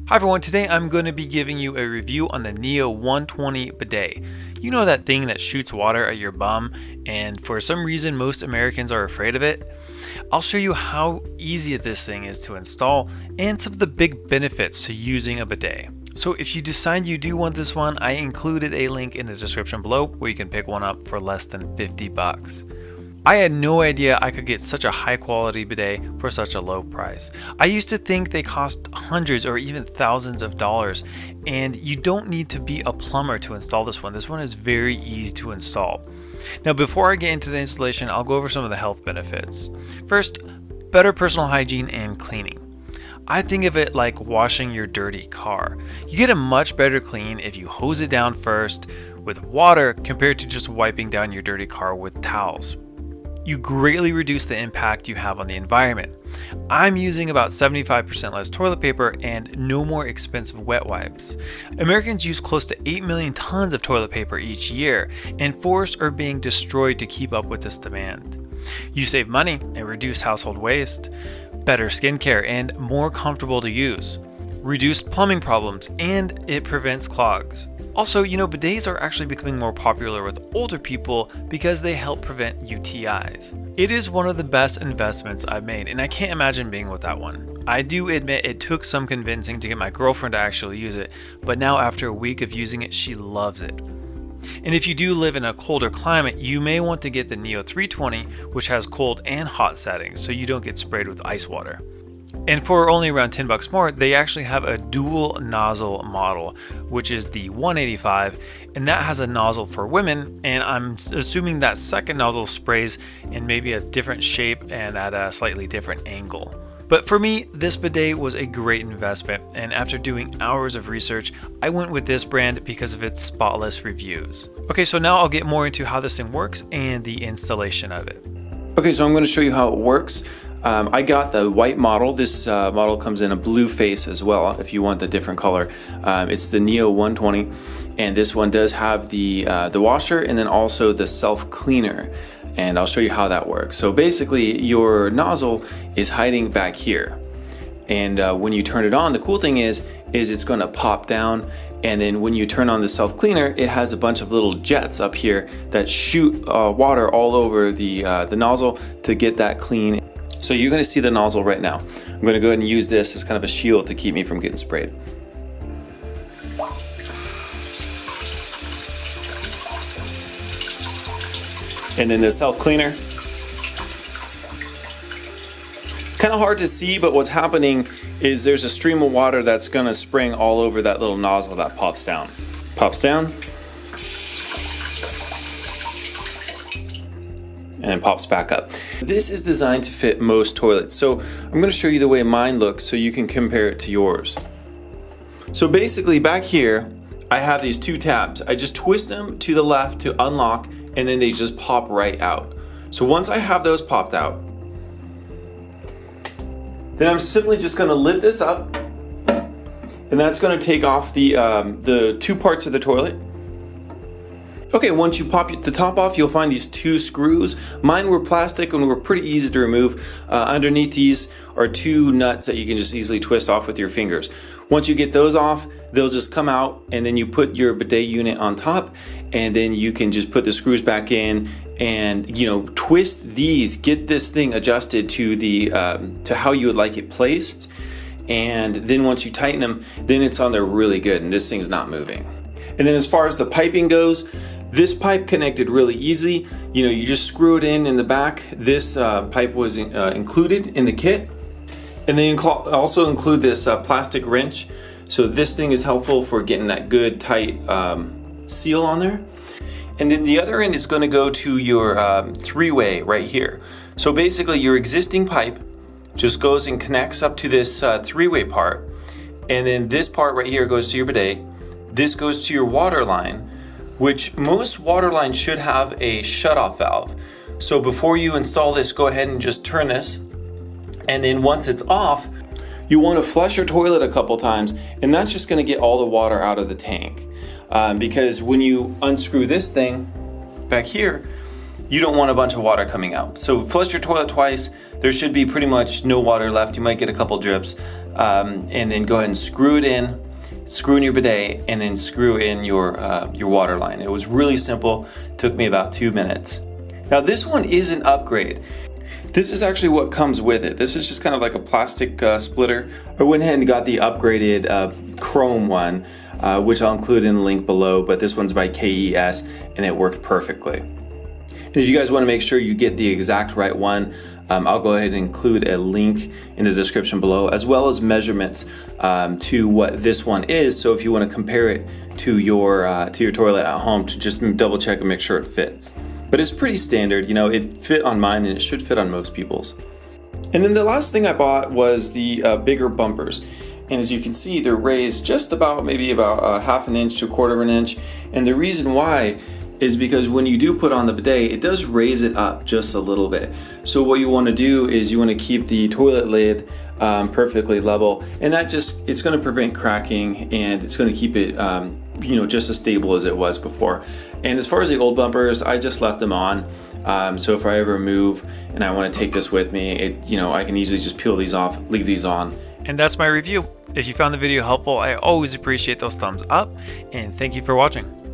Hi everyone, today I'm going to be giving you a review on the Neo 120 bidet. You know that thing that shoots water at your bum, and for some reason most Americans are afraid of it? I'll show you how easy this thing is to install and some of the big benefits to using a bidet. So if you decide you do want this one, I included a link in the description below where you can pick one up for less than 50 bucks. I had no idea I could get such a high quality bidet for such a low price. I used to think they cost hundreds or even thousands of dollars, and you don't need to be a plumber to install this one. This one is very easy to install. Now before I get into the installation, I'll go over some of the health benefits. First, better personal hygiene and cleaning. I think of it like washing your dirty car. You get a much better clean if you hose it down first with water compared to just wiping down your dirty car with towels. You greatly reduce the impact you have on the environment. I'm using about 75% less toilet paper and no more expensive wet wipes. Americans use close to 8 million tons of toilet paper each year, and forests are being destroyed to keep up with this demand. You save money and reduce household waste, better skincare, and more comfortable to use. Reduced plumbing problems, and it prevents clogs. Also, bidets are actually becoming more popular with older people because they help prevent UTIs. It is one of the best investments I've made, and I can't imagine being without one. I do admit it took some convincing to get my girlfriend to actually use it, but now after a week of using it, she loves it. And if you do live in a colder climate, you may want to get the Neo 320, which has cold and hot settings, so you don't get sprayed with ice water. And for only around 10 bucks more, they actually have a dual nozzle model, which is the 185, and that has a nozzle for women, and I'm assuming that second nozzle sprays in maybe a different shape and at a slightly different angle. But for me, this bidet was a great investment, and after doing hours of research, I went with this brand because of its spotless reviews. Okay, so now I'll get more into how this thing works and the installation of it. Okay, so I'm going to show you how it works. I got the white model. This model comes in a blue face as well if you want the different color. It's the Neo 120, and this one does have the washer and then also the self cleaner, and I'll show you how that works. So basically your nozzle is hiding back here, and when you turn it on, the cool thing is it's going to pop down, and then when you turn on the self cleaner, it has a bunch of little jets up here that shoot water all over the nozzle to get that clean. So you're going to see the nozzle right now. I'm going to go ahead and use this as kind of a shield to keep me from getting sprayed. And then the self cleaner. It's kind of hard to see, but what's happening is there's a stream of water that's going to spring all over that little nozzle that pops down. Pops down. And it pops back up. This is designed to fit most toilets. So I'm going to show you the way mine looks so you can compare it to yours. So basically back here, I have these two tabs. I just twist them to the left to unlock, and then they just pop right out. So once I have those popped out, then I'm simply just going to lift this up, and that's going to take off the two parts of the toilet. Okay, once you pop the top off, you'll find these two screws. Mine were plastic and were pretty easy to remove. Underneath these are two nuts that you can just easily twist off with your fingers. Once you get those off, they'll just come out, and then you put your bidet unit on top, and then you can just put the screws back in and twist these, get this thing adjusted to to how you would like it placed. And then once you tighten them, then it's on there really good, and this thing's not moving. And then as far as the piping goes, this pipe connected really easy. You just screw it in the back. This pipe was included in the kit. And they also include this plastic wrench. So this thing is helpful for getting that good tight seal on there. And then the other end is going to go to your three-way right here. So basically your existing pipe just goes and connects up to this three-way part. And then this part right here goes to your bidet. This goes to your water line, which most water lines should have a shutoff valve. So before you install this, go ahead and just turn this. And then once it's off, you want to flush your toilet a couple times, and that's just going to get all the water out of the tank. Because when you unscrew this thing back here, you don't want a bunch of water coming out. So flush your toilet twice. There should be pretty much no water left. You might get a couple drips. and then go ahead and screw it in. Screw in your bidet, and then screw in your water line. It was really simple. It took me about 2 minutes. Now this one is an upgrade. This is actually what comes with it. This is just kind of like a plastic splitter. I went ahead and got the upgraded chrome one, which I'll include in the link below, but this one's by KES and it worked perfectly. And if you guys want to make sure you get the exact right one, I'll go ahead and include a link in the description below, as well as measurements to what this one is. So if you want to compare it to your toilet at home, to just double check and make sure it fits. But it's pretty standard, you know, it fit on mine and it should fit on most people's. And then the last thing I bought was the bigger bumpers. And as you can see, they're raised just about maybe about half an inch to a quarter of an inch. And the reason why is because when you do put on the bidet, it does raise it up just a little bit. So what you want to do is you want to keep the toilet lid perfectly level, and that it's going to prevent cracking, and it's going to keep it just as stable as it was before. And as far as the old bumpers, I just left them on. So if I ever move and I want to take this with me, I can easily just peel these off, leave these on. And that's my review. If you found the video helpful, I always appreciate those thumbs up, and thank you for watching.